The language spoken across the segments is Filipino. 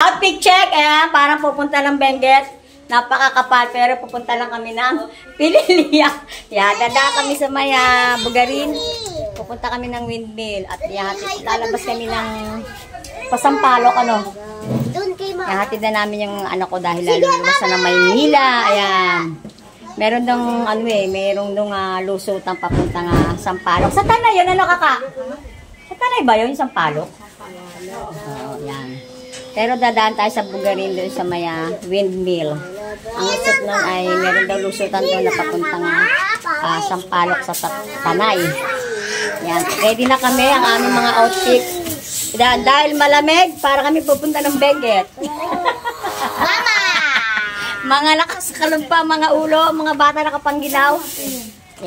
Outfit check. Ayan, parang pupunta ng Benguet. Napakakapal, pero pupunta lang kami ng Pililia. Yan, dada kami sa may Bugarin. Pupunta kami ng windmill. At lalabas kami ng Pasampalok, ano. Hatid na namin yung ano ko dahil lalabas na ng Maynila. Ayan. Meron dong, ano meron dong lusutan papuntang Sampalok. Sa Tanay yun, ano kaka? Sa Tanay ba yun, Sampalok? Oo, yan. Pero dadaan tayo sa Bugarin doon sa may windmill. Ang lusot nun ay meron daw lusutan doon na papuntang Sampalok sa Tanay. Yan. Ready na kami ang aming mga outfit. Dahil malamig, para kami pupunta ng Benguet. Mama! Mga nakasakalumpa, mga ulo, mga bata nakapangginaw.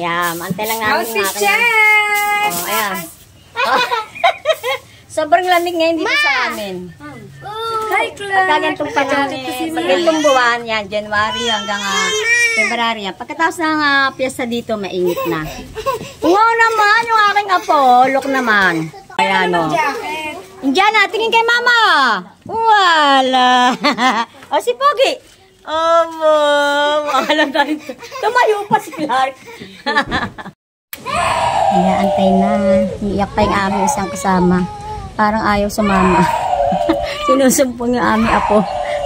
Yan. Antay lang namin ng aking. Oh, ayan. Oh. Sobrang lamig ngayon dito sa amin. Hi, Clark! Pagkagantong pa namin. Pagkagantong buwan, yan, January hanggang February. Pagkatapos ng piyesta dito, mainit na. Wow naman, yung aking apo. Look naman. Ayan, o. Indiana, tingin kay mama. Wala. O, si Pogi. Oh, alam na rin. Tumayo pa si Clark. Ayan, antay na. Iiyak pa yung aming isang kasama. Parang ayaw sumama. Sinusumpong yung aming apo.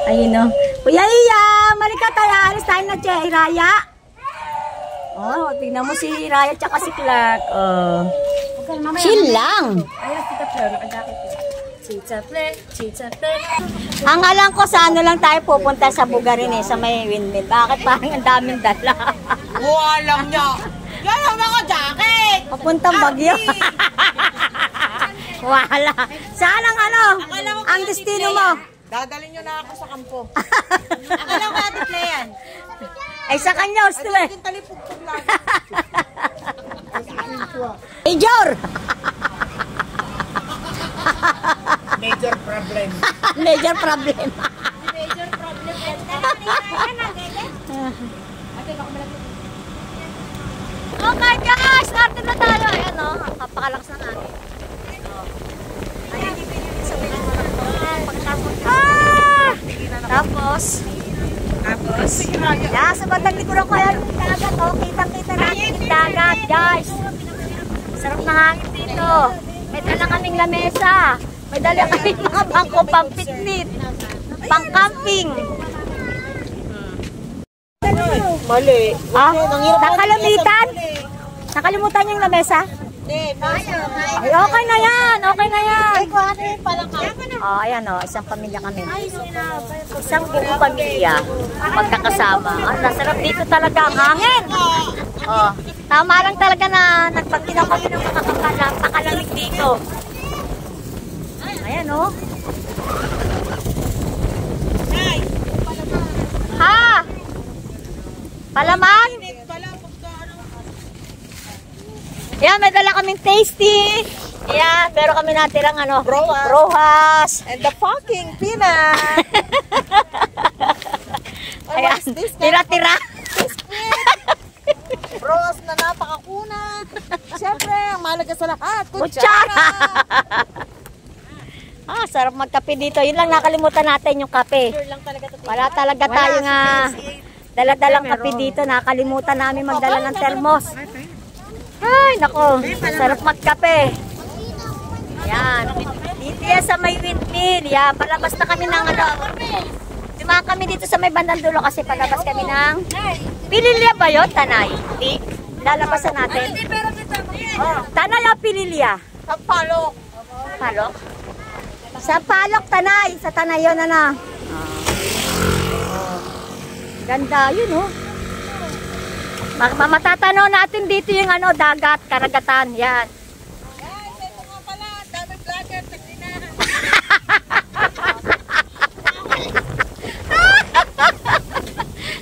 Ayun o. Kuya Iya, malika tayo. Alis tayo na siya, Iraya. Oh, tingnan mo si Iraya tsaka si Clark. Oh. Chill lang. Ang alam ko sa ano lang tayo pupunta sa Bugarin sa may windmill. Bakit parang ang daming dala? Walang niya. Yan ang mga jacket. Papuntang Bagyo. Wala. Saan ang ano? Ang destino mo? Dadalhin nyo na ako sa kampo. Akala ko ati Playan. Ay sa kanya, gusto eh. Ay, talipugpog lang. Major! Major problem. Major problem. Major problem. Okay guys, start na tayo. Ayan o, kapakalakas na natin. Tapos, yeah, sa bandang likuran ko yan, yung dagat, oh, kitang-kita natin yung dagat, guys. Sarap na hangin dito. May dala kaming lamesa. May dala kaming mga bangko pang picnic, pang camping. Mali. Nakalimutan? Nakalimutan yung lamesa? Ay, okay na yan, okay na yan. Oh, ayan oh, isang pamilya kami. Isang buong pamilya magkakasama. Ang sarap dito talaga ang hangin. Oh, tama lang talaga na nagpagkinaw kami ng mga kapala, pakalamig dito. Ayan oh. Ha? Palaman? Yan, may dala kaming tasty. Yan, pero kami natirang ano, brohas. And the fucking peanut. Ayan, tira-tira. Brohas na napakakuna. Siyempre, ang mahalaga sa lahat, kutsara. Sarap magkape dito. Yun lang, nakalimutan natin yung kape. Wala talaga tayong dala-dalang kape dito. Nakalimutan namin magdala ng termos. Ay, nako, sarap magkape. Yan. Dito yan sa may windmill. Yan, palabas na kami ng ano. Dumaan kami dito sa may bandang dulo kasi palabas kami ng Pililia ba yun, Tanay? Hindi. Lalabasan natin. Oh, Tanay o Pililia? Sampalok. Palok? Sa Palok, Tanay. Sa Tanay yun, ano. Ganda yun, oh. Matatanaw natin dito yung ano, dagat, karagatan, yan. Guys, ito nga pala, dami vlogger, tagdinahan.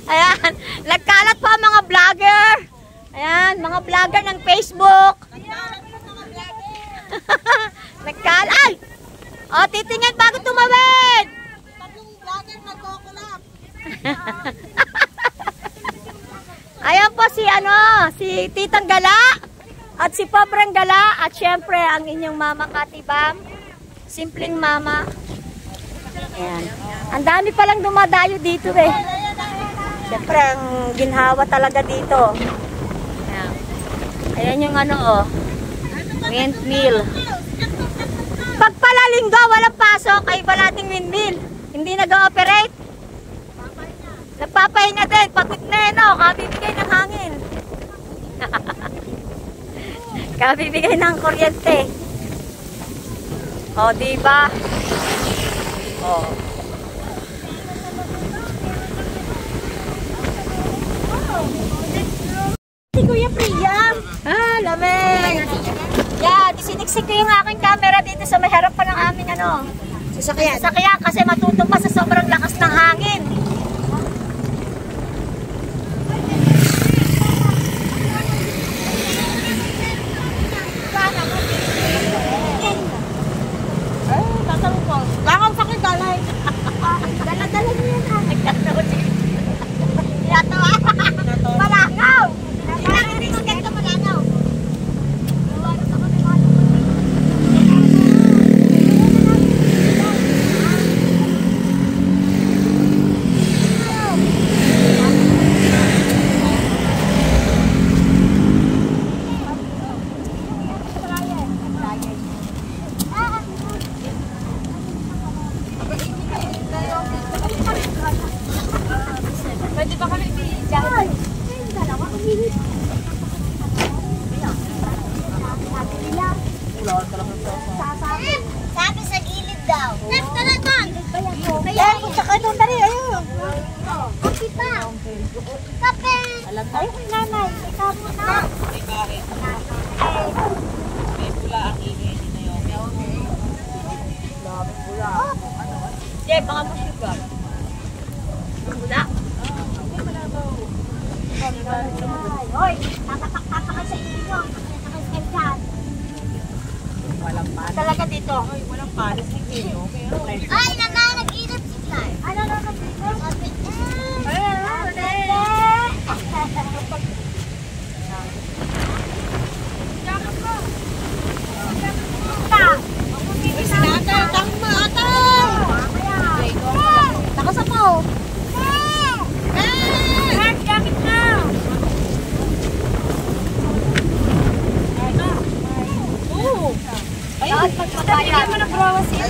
Ayan, nagkalat po ang mga vlogger. Ayan, mga vlogger ng Facebook. Nagkalat. O, titingin bago tumawid. Tatlong vlogger nagkokolap. Ayan po si si Titang Gala at si Pobrang Gala at syempre ang inyong mama Katibam, simpleng mama. Ayan. Ang dami palang dumadayo dito eh. Siyempre, ang ginhawa talaga dito. Ayan. Ayan yung ano oh. Windmill. Pag pala linggo, walang pasok, ay wala nating windmill. Hindi nag-ooperate. Nagpapahinga din. Pagod na yun oh. Kabibigay ng hangin. Kabibigay ng kuryente. O, diba? O. Si Kuya Priam. Ah, lamig. Yan, isiniksik ko yung aking camera dito sa may harapan ng aming ano. Sasakyan. Sasakyan kasi matutumba sa sobrang lakas ng hangin. Dala-dala niyo yan ha. Tinatawa. Malangaw. Maganda malangaw. Pwede ba kami i-jacket? Dalawa umihit. Sabi sa gilid daw. Tara doon. Kaya kung saka doon tari, ayun. Kape pa. Kape. Ay, nanay. Ikaw muna. Jay, baka mo sugar. Wala. Hoy, tatakay sa inyo. Tatakay dyan. Talaga dito. Walang palas ni Kino. Ay, nag-inip si Clark. Ano, nag-inip? Nakasapaw. Ayun, pagpapaya mo na brawa si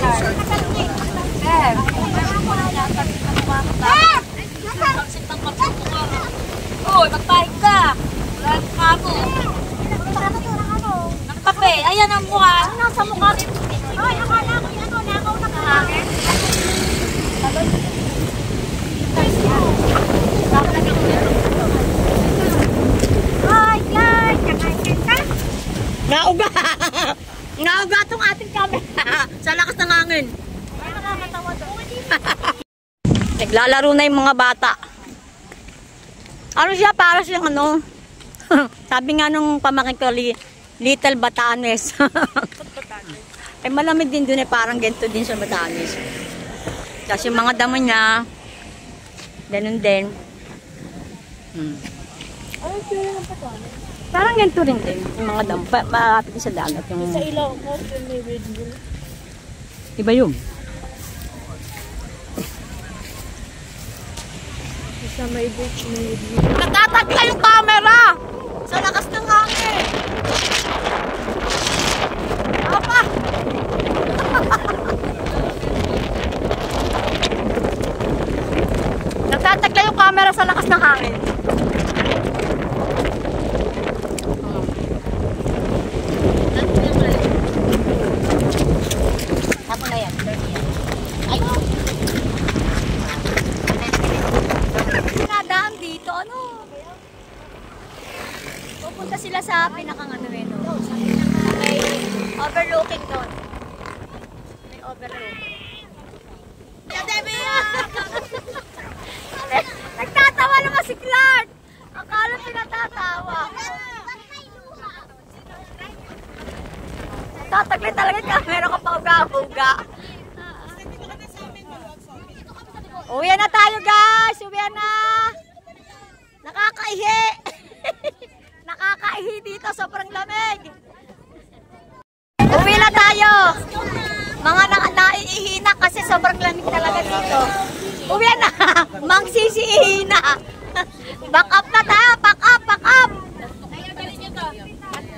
Uy, magpahig ka. Wala ka mo. Ng kape. Ayan ang mukha. Nasa mukha rin. Ay, akala ko yung ano, nakaw na kahangin. Ay, guys. Kakain ka. Nauga. Nauga itong ating camera. Sa lakas ng hangin. Ay, nakakatawa doon. Naglalaro na yung mga bata. Ano siya? Para siyang ano? Sabi nga nung pamakin ko, Little Batanes. Ay malamig din dun eh. Parang ganito din sa Batanes. Kasi yung mga damo niya, ganun din. Parang ganito rin din. Yung mga damo. Malapit sa dagat. Yung... Sa ilaw ko, may windmill. Iba yun. Sa may beach, may windmill. Natatagla yung camera! Sa lakas ng hangin! Apa! Natatagla yung camera sa lakas ng hangin. Tapos na yan. Ay! Nadaan dito, ano? Pupunta sila sa pinakang ano eh, no? May overlooking doon. May overlooking. Nagtatawa naman si Clark! Akala pinatatawa. Tatagli talaga yung camera ko pa uga-uga. Uwi na tayo guys! Uwi na! Nakakaihi! Nakakaihi dito, sobrang lamig! Uwi na tayo! Mga naiihina kasi sobrang lamig talaga dito. Uwi na. Mangsisihina. Back up na tayo. Back up, back up.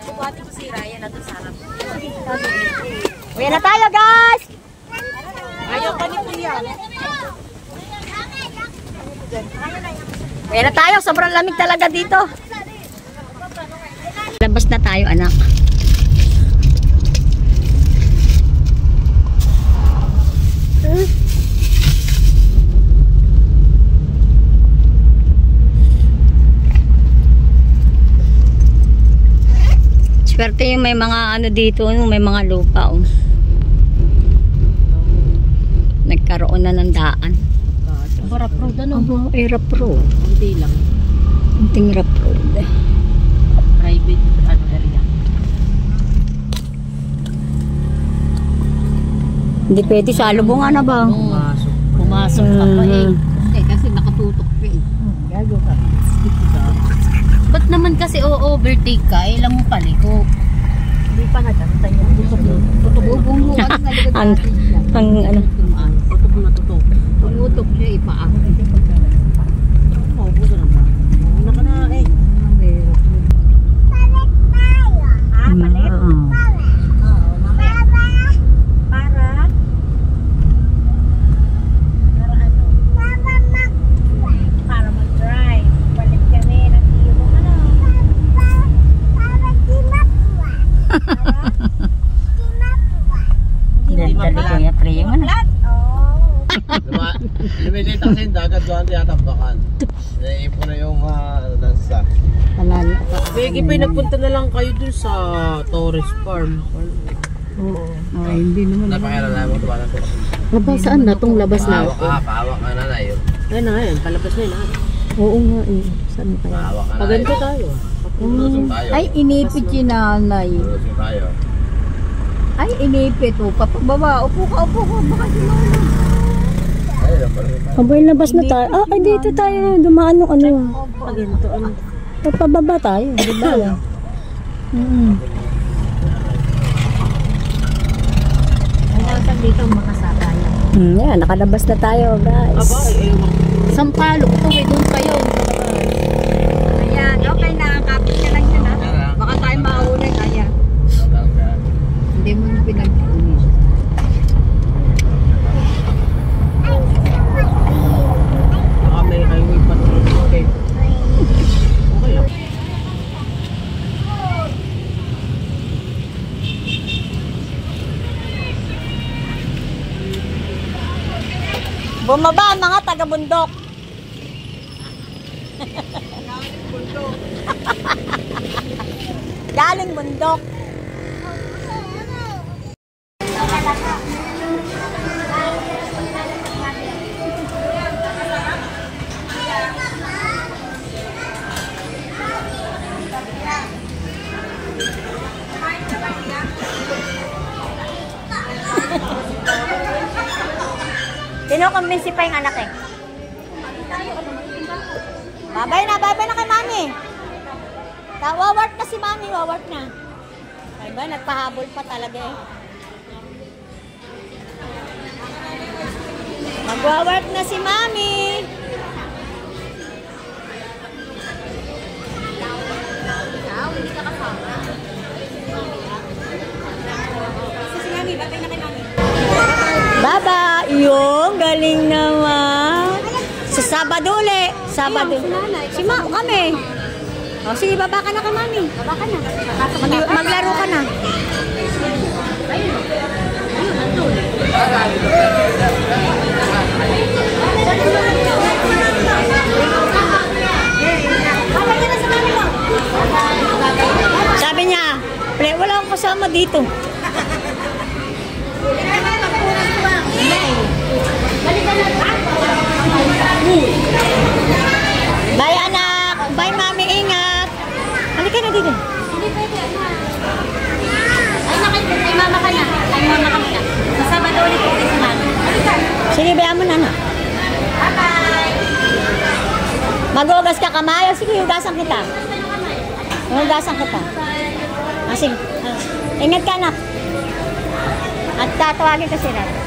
Buwati ko si Ryan na doon sa harap. Uwi na tayo, guys. Ayaw ka ni Kuya. Uwi na tayo. Sobrang lamig talaga dito. Labas na tayo, anak. Swerte yung may mga ano dito, may mga lupa. Oh. Nagkaroon na ng daan. Rough road ano? Rough road. Hindi lang. Kunting rough road. Private ano area. Hindi pwede sa lubungan na ba? Pumasok. Pumasok ka pa eh. Kasi nakatutok pa eh. Gago ka. Ba't naman kasi overtake ka? Ilang mo paliko. Hindi pa natantay yan. Tutok mo. Ang ano? Tutok na tutok. Tumutok siya ipaak. Maubo ka naman. Mauna ka na eh. Palit tayo. Ah, palit? Oo, mamaya. Para ano? Para mag-drive. Palit kami ng tiro. Ano? Para timapwa. Dali ko yung pre yung ano? Lumilita kasi yung dagat doon tiyatabakan. Naiipon na yung dansa. Palala. Begi pa nagpunta na lang kayo dun sa Torres Farm. Oo. Ay, hindi naman. Napakailan na mo tuwa na ito. Aba, saan na itong labas na Pahawak ka, pahawak ka na na yun. Ayun na ngayon, palabas na yun. Oo nga eh. Saan kaya? Pahawak ka na Paganto yun. tayo. Lulusong tayo. Ay, inipit yung nanay. Lulusong tayo. Ay, inipit. O, papababa. Upo ka. Baka si mama. Ayun lang pala. Abay, labas na tayo. Ah, ay, dito tayo. Dumaan yung ano. Paganto. Papababa tayo. Di ba? Saan dito ang makasakaya? Yan, nakalabas na tayo, guys. Aba, ewan. Sampalo. Ito may doon kayo. Ayan, okay na. Kapit ka lang dyan, ha? Baka tayo mauna. Ayan. Hindi mo na pinag-inis. Baka may highway pa rin. Okay. Okay ah. Bumaba ang mga taga-bundok. Galing bundok. Kinukumbinsi pa yung anak eh. Babay na kay mami. Wawart na si mami, wawart na. Ay ba, nagpahabol pa talaga eh. Magwawart na si mami. Baba, yung galing naman. Sa Sabado ulit. Sabado. Si Ma, kami. O, sige, baba ka na kay mami. Baba ka na. Maglaro ka na. Sabi niya, wala akong kasama dito. Bye anak. Bye mami, ingat. Halika na dito. Hindi pwede, ay, kay mama ka na. Kay mama ka na. Sa Sabado ulit ko si mama. Sige, bayaan mo na na. Bye-bye. Mag-ugas ka kamay. Sige, hugasan kita. Hugasan kita. Ah, sige. Ingat ka anak. At tatawagin ko sila.